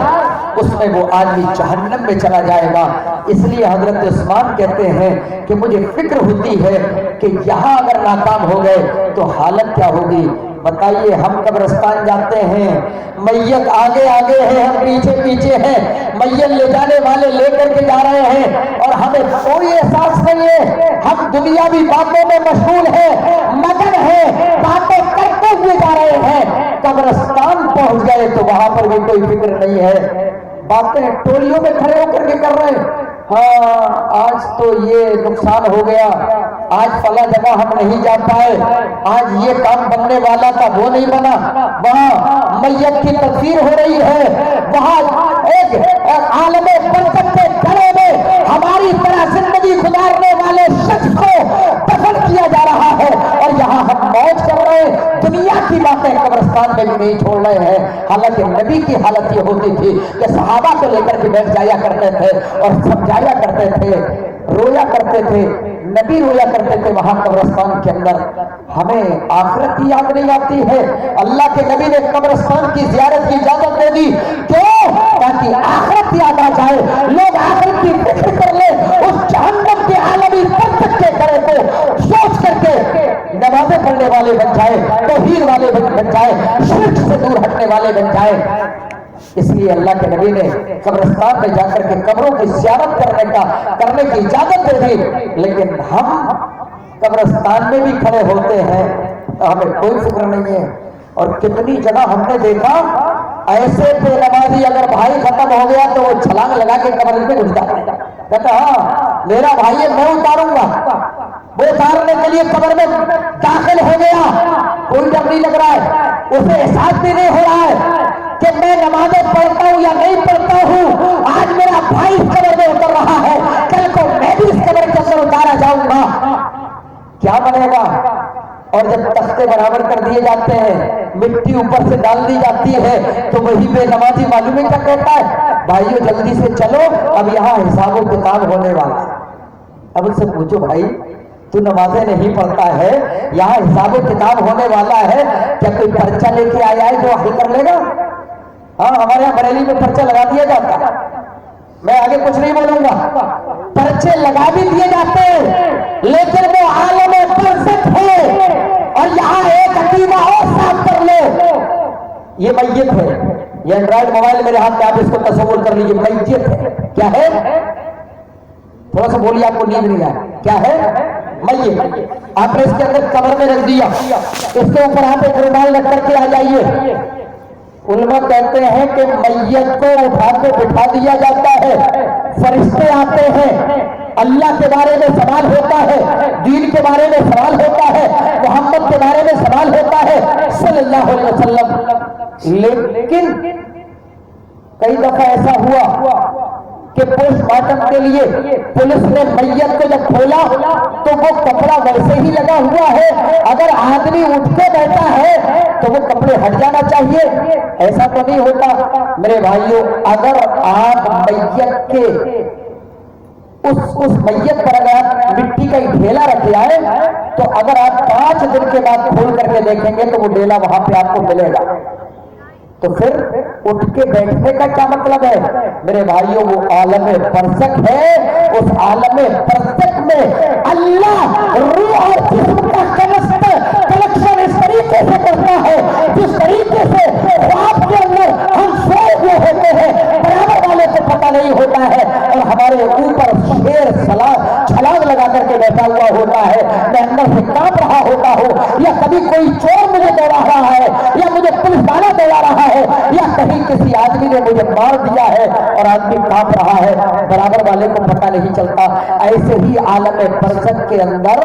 اس میں وہ آدمی جہنم میں چلا جائے گا۔ اس لیے حضرت عثمان کہتے ہیں کہ مجھے فکر ہوتی ہے کہ یہاں اگر ناکام ہو گئے تو حالت کیا ہوگی۔ بتائیے ہم قبرستان جاتے ہیں، میت آگے آگے ہے، ہم پیچھے پیچھے ہیں، میت لے جانے والے لے کر کے جا رہے ہیں اور ہمیں کوئی احساس نہیں ہے، ہم دنیاوی باتوں میں مشغول ہیں، مگن ہیں، باتیں کرتے ہوئے جا رہے ہیں، قبرستان پہنچ گئے تو وہاں پر بھی کوئی فکر نہیں ہے، باتیں ٹولیوں میں کھڑے ہو کر کے کر رہے ہیں، ہاں آج تو یہ نقصان ہو گیا، آج فلاں جگہ ہم نہیں جا پائے، آج یہ کام بننے والا تھا وہ نہیں بنا، وہاں میت کی تدفین ہو رہی ہے، وہاں ایک عالم برکت کے گھرے میں ہماری طرح زندگی گزارنے والے شخص کو دفن کیا جا رہا ہے، اور یہاں ہم موج کر رہے ہیں، دنیا کی باتیں قبرستان میں بھی نہیں چھوڑ رہے ہیں۔ حالانکہ نبی کی حالت یہ ہوتی تھی کہ صحابہ کو لے کر کے بیٹھ جایا کرتے تھے اور سمجھایا کرتے تھے، رویا کرتے تھے، نبی رویا کرتے تھے وہاں قبرستان کے اندر۔ ہمیں آخرت کی یاد نہیں آتی ہے، اللہ کے نبی نے قبرستان کی زیارت کی اجازت دے دی، کیوں؟ تاکہ آخرت یاد آ جائے، لوگ آخرت کی فکر کر لیں، اس جہنم کے عالمی برکت کے گھر کو سوچ کر کے نمازیں پڑھنے والے بن جائے، توحید والے بن جائے، شرک سے دور ہٹنے والے بن جائے۔ اس لیے اللہ کے نبی نے قبرستان میں جا کر کے قبروں کی زیارت کرنے کی اجازت دے دی، لیکن ہم قبرستان میں بھی کھڑے ہوتے ہیں تو ہمیں کوئی فکر نہیں ہے۔ اور کتنی جگہ ہم نے دیکھا ایسے بے نمازی اگر بھائی ختم ہو گیا تو وہ چھلانگ لگا کے قبر میں گھس جاتا ہے، کہتا ہاں میرا بھائی ہے میں اتاروں گا، وہ اتارنے کے لیے قبر میں داخل ہو گیا، کوئی ڈر نہیں لگ رہا ہے، اسے احساس بھی نہیں ہو رہا ہے کہ میں نمازیں پڑھتا ہوں یا نہیں پڑھتا ہوں، آج میرا بھائی اس قبر میں اتر رہا ہے، کل کو میں بھی اس قبر کے اندر اتارا جاؤں گا، کیا بنے گا؟ اور جب تختے برابر کر دیے جاتے ہیں، مٹی اوپر سے ڈال دی جاتی ہے، تو وہی بے نمازی معلوم کیا کہتا ہے؟ بھائیو جلدی سے چلو، اب یہاں حساب و کتاب ہونے والا ہے۔ اب ان سے پوچھو بھائی تو نمازیں نہیں پڑھتا ہے، یہاں حساب و کتاب ہونے والا ہے، کیا کوئی پرچہ لے کے آیا ہے جو حل کر لے گا؟ ہاں ہمارے یہاں بریلی میں پرچہ لگا دیا جاتا ہے، میں آگے کچھ نہیں بولوں گا، پرچے لگا بھی دیے جاتے ہیں، لیکن وہ عالم برزخ ہے، اور یہاں ایک عقیدہ اور صاف کر لو، یہ میت ہے، یہ اینڈرائڈ موبائل میرے ہاتھ میں، آپ اس کو تصور کر لیجیے، میت ہے، کیا ہے؟ تھوڑا سا بولیے، آپ کو نیند نہیں آئے، کیا ہے؟ میت۔ آپ نے اس کے اندر قبر میں رکھ دیا، اس کے اوپر آپ ایک رومال رکھ کر کے آ جائیے، علماء کہتے ہیں کہ میت کو اٹھا کے بٹھا دیا جاتا ہے، فرشتے آتے ہیں، اللہ کے بارے میں سوال ہوتا ہے، دین کے بارے میں سوال ہوتا ہے، محمد کے بارے میں سوال ہوتا ہے صلی اللہ علیہ وسلم۔ لیکن کئی دفعہ ایسا ہوا کہ پوسٹ مارٹم کے لیے پولیس نے میت کو جب کھولا تو وہ کپڑا ویسے ہی لگا ہوا ہے، اگر آدمی اٹھ کے بیٹھا ہے تو وہ کپڑے ہٹ جانا چاہیے، ایسا تو نہیں ہوتا میرے بھائیوں۔ اگر آپ میت کے اس میت پر اگر مٹی کا ڈھیلا رکھ آئے تو اگر آپ 5 دن کے بعد کھول کر کے دیکھیں گے تو وہ ڈھیلا وہاں پہ آپ کو ملے گا، تو پھر اٹھ کے بیٹھنے کا کیا مطلب ہے میرے بھائیوں؟ وہ عالم برزخ ہے، اس عالم برزخ میں اللہ روح اور جسم کا کلیکشن اس طریقے سے کرتا ہے جس طریقے سے خواب کے اندر ہم سوئے ہوئے ہوتے ہیں، برابر والے کو پتہ نہیں ہوتا ہے، اور ہمارے اوپر شیر چھلانگ لگا کر کے بیٹھا ہوا ہوتا ہے، میں اندر سے کانپ رہا ہوتا ہوں، یا کبھی کوئی چور مجھے دوڑا رہا ہے، یا مجھے پولیس والا دوڑا رہا ہے، یا کہیں کسی آدمی نے مجھے مار دیا ہے اور آدمی کانپ رہا ہے، برابر والے کو پتہ نہیں چلتا۔ ایسے ہی عالم برزخ کے اندر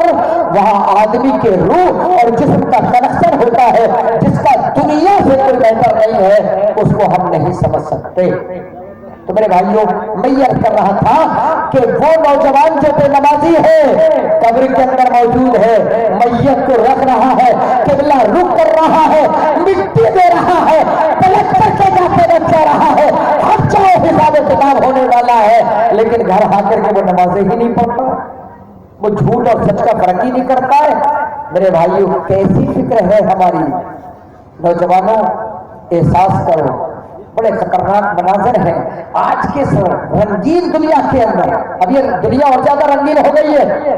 وہاں آدمی کے روح اور جسم کا کنیکشن ہوتا ہے جس کا دنیا سے کوئی بہتر نہیں ہے، اس کو ہم نہیں سمجھ سکتے۔ تو میرے بھائیوں میں یہ عرض کر رہا تھا کہ وہ نوجوان جو بے نمازی ہے قبر کے اندر موجود ہے، میت کو رکھ رہا ہے، قبلہ رخ کر رہا ہے، مٹی دے رہا ہے، پلٹ کر کے جاتے بچا رہا ہے، ہر چاہے حساب و کتاب ہونے والا ہے، لیکن گھر آ کر کے وہ نمازیں ہی نہیں پڑھتا، وہ جھوٹ اور سچ کا فرق ہی نہیں کرتا ہے۔ میرے بھائیوں کیسی فکر ہے ہماری؟ نوجوانوں احساس کرو، بڑے خطرناک مناظر ہیں آج کے سو رنگین دنیا کے اندر۔ اب یہ دنیا اور زیادہ رنگین ہو گئی ہے،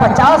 50